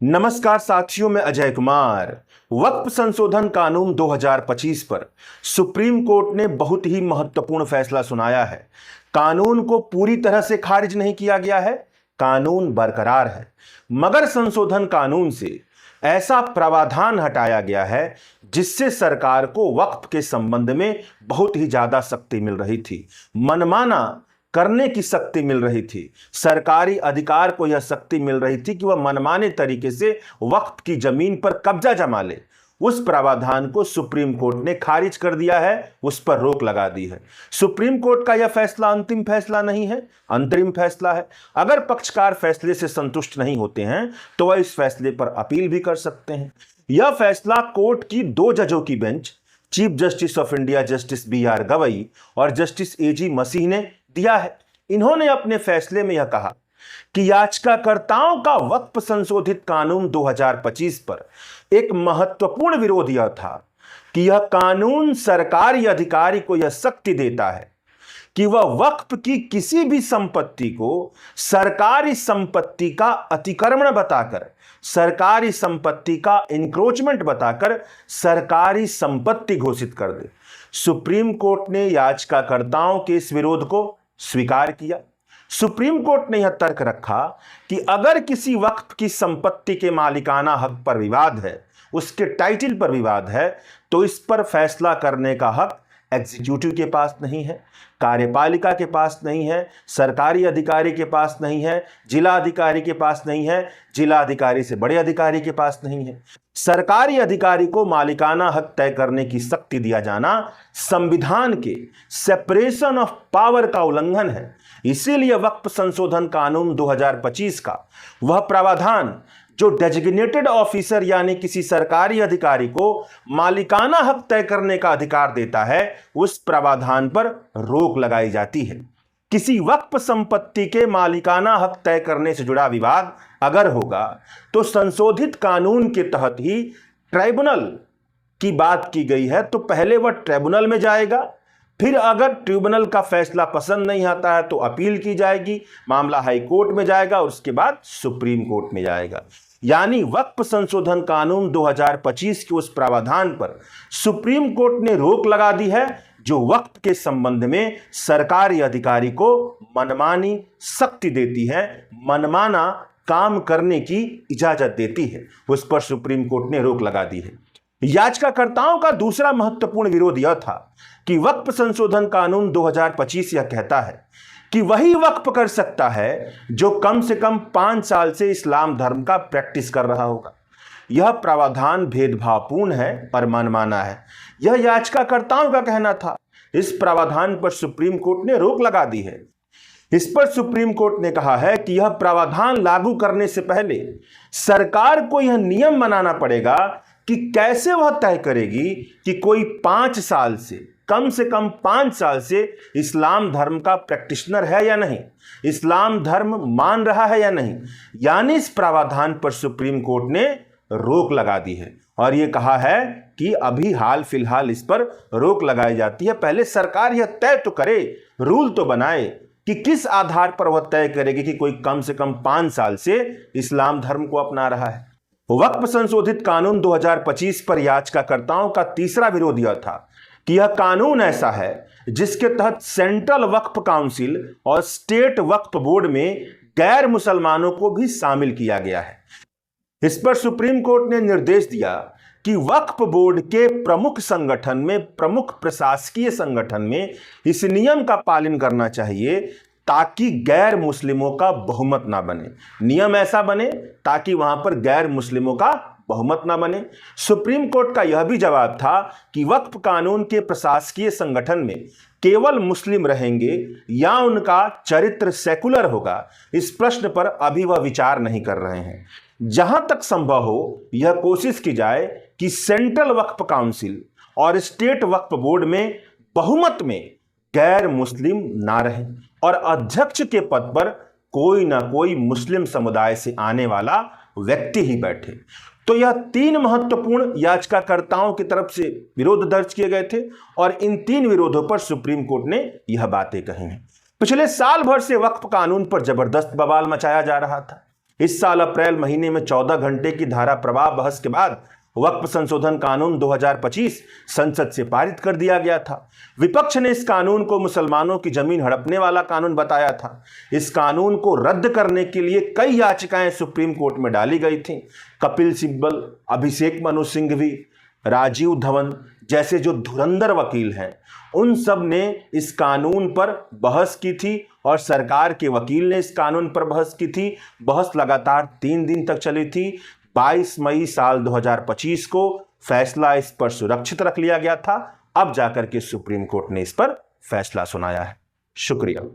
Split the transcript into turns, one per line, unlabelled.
नमस्कार साथियों, मैं अजय कुमार। वक्फ संशोधन कानून 2025 पर सुप्रीम कोर्ट ने बहुत ही महत्वपूर्ण फैसला सुनाया है। कानून को पूरी तरह से खारिज नहीं किया गया है, कानून बरकरार है, मगर संशोधन कानून से ऐसा प्रावधान हटाया गया है जिससे सरकार को वक्फ के संबंध में बहुत ही ज्यादा शक्ति मिल रही थी, मनमाना करने की शक्ति मिल रही थी। सरकारी अधिकार को यह शक्ति मिल रही थी कि वह मनमाने तरीके से वक्फ की जमीन पर कब्जा जमा ले। उस प्रावधान को सुप्रीम कोर्ट ने खारिज कर दिया है, उस पर रोक लगा दी है। सुप्रीम कोर्ट का यह फैसला अंतिम फैसला नहीं है, अंतरिम फैसला है। अगर पक्षकार फैसले से संतुष्ट नहीं होते हैं तो वह इस फैसले पर अपील भी कर सकते हैं। यह फैसला कोर्ट की 2 जजों की bench, chief justice of India justice BR Gavai और जस्टिस AG मसीह ने दिया है। इन्होंने अपने फैसले में यह कहा कि याचिकाकर्ताओं का वक्फ संशोधित कानून 2025 पर एक महत्वपूर्ण विरोध यह था कि यह कानून सरकारी अधिकारी को यह शक्ति देता है कि वह वक्फ की किसी भी संपत्ति को सरकारी संपत्ति का अतिक्रमण बताकर, सरकारी संपत्ति का इंक्रोचमेंट बताकर सरकारी संपत्ति घोषित कर दे। सुप्रीम कोर्ट ने याचिकाकर्ताओं के इस विरोध को स्वीकार किया। सुप्रीम कोर्ट ने यह तर्क रखा कि अगर किसी वक्फ की संपत्ति के मालिकाना हक पर विवाद है, उसके टाइटल पर विवाद है, तो इस पर फैसला करने का हक एग्जीक्यूटिव के पास नहीं है, कार्यपालिका के पास नहीं है, सरकारी अधिकारी के पास नहीं है, जिला अधिकारी के पास नहीं है, जिला अधिकारी से बड़े अधिकारी के पास नहीं है। सरकारी अधिकारी को मालिकाना हक तय करने की शक्ति दिया जाना संविधान के सेपरेशन ऑफ पावर का उल्लंघन है। इसीलिए वक्फ संशोधन कानून 2025 का वह प्रावधान जो डेजिग्नेटेड ऑफिसर यानी किसी सरकारी अधिकारी को मालिकाना हक तय करने का अधिकार देता है, उस प्रावधान पर रोक लगाई जाती है। किसी वक्फ संपत्ति के मालिकाना हक तय करने से जुड़ा विवाद अगर होगा तो संशोधित कानून के तहत ही ट्राइब्यूनल की बात की गई है, तो पहले वह ट्राइब्यूनल में जाएगा, फिर अगर ट्रिब्यूनल का फैसला पसंद नहीं आता है तो अपील की जाएगी, मामला हाई कोर्ट में जाएगा और उसके बाद सुप्रीम कोर्ट में जाएगा। यानी वक्फ संशोधन कानून 2025 के उस प्रावधान पर सुप्रीम कोर्ट ने रोक लगा दी है जो वक्फ के संबंध में सरकारी अधिकारी को मनमानी शक्ति देती है, मनमाना काम करने की इजाजत देती है, उस पर सुप्रीम कोर्ट ने रोक लगा दी है। याचिकाकर्ताओं का दूसरा महत्वपूर्ण विरोध यह था कि वक्फ संशोधन कानून 2025 यह कहता है कि वही वक्फ कर सकता है जो कम से कम 5 साल से इस्लाम धर्म का प्रैक्टिस कर रहा होगा। यह प्रावधान भेदभावपूर्ण है और मनमाना है, यह याचिकाकर्ताओं का कहना था। इस प्रावधान पर सुप्रीम कोर्ट ने रोक लगा दी है। इस पर सुप्रीम कोर्ट ने कहा है कि यह प्रावधान लागू करने से पहले सरकार को यह नियम बनाना पड़ेगा कि कैसे वह तय करेगी कि कोई 5 साल से कम 5 साल से इस्लाम धर्म का प्रैक्टिशनर है या नहीं, इस्लाम धर्म मान रहा है या नहीं। यानी इस प्रावधान पर सुप्रीम कोर्ट ने रोक लगा दी है और यह कहा है कि अभी हाल फिलहाल इस पर रोक लगाई जाती है। पहले सरकार यह तय तो करे, रूल तो बनाए कि किस आधार पर वह तय करेगी कि कोई कम से कम 5 साल से इस्लाम धर्म को अपना रहा है। वक्फ संशोधित कानून 2025 पर याचिकाकर्ताओं का तीसरा विरोध यह था कि यह कानून ऐसा है जिसके तहत सेंट्रल वक्फ काउंसिल और स्टेट वक्फ बोर्ड में गैर मुसलमानों को भी शामिल किया गया है। इस पर सुप्रीम कोर्ट ने निर्देश दिया कि वक्फ बोर्ड के प्रमुख संगठन में, प्रमुख प्रशासकीय संगठन में इस नियम का पालन करना चाहिए ताकि गैर मुस्लिमों का बहुमत ना बने। नियम ऐसा बने ताकि वहां पर गैर मुस्लिमों का बहुमत ना बने। सुप्रीम कोर्ट का यह भी जवाब था कि वक्फ कानून के प्रशासकीय संगठन में केवल मुस्लिम रहेंगे या उनका चरित्र सेकुलर होगा, इस प्रश्न पर अभी वह विचार नहीं कर रहे हैं। जहां तक संभव हो यह कोशिश की जाए कि सेंट्रल वक्फ काउंसिल और स्टेट वक्फ बोर्ड में बहुमत में गैर मुस्लिम ना रहे और अध्यक्ष के पद पर कोई ना कोई मुस्लिम समुदाय से आने वाला व्यक्ति ही बैठे। तो यह 3 महत्वपूर्ण याचिकाकर्ताओं की तरफ से विरोध दर्ज किए गए थे और इन 3 विरोधों पर सुप्रीम कोर्ट ने यह बातें कही हैं। पिछले साल भर से वक्फ कानून पर जबरदस्त बवाल मचाया जा रहा था। इस साल अप्रैल महीने में 14 घंटे की धारा प्रवाह बहस के बाद वक्फ संशोधन कानून 2025 संसद से पारित कर दिया गया था। विपक्ष ने इस कानून को मुसलमानों की जमीन हड़पने वाला कानून बताया था। इस कानून को रद्द करने के लिए कई याचिकाएं सुप्रीम कोर्ट में डाली गई थीं। कपिल सिब्बल, अभिषेक मनु सिंघवी, राजीव धवन जैसे जो धुरंधर वकील हैं, उन सब ने इस कानून पर बहस की थी और सरकार के वकील ने इस कानून पर बहस की थी। बहस लगातार 3 दिन तक चली थी। 22 मई साल 2025 को फैसला इस पर सुरक्षित रख लिया गया था। अब जाकर के सुप्रीम कोर्ट ने इस पर फैसला सुनाया है। शुक्रिया।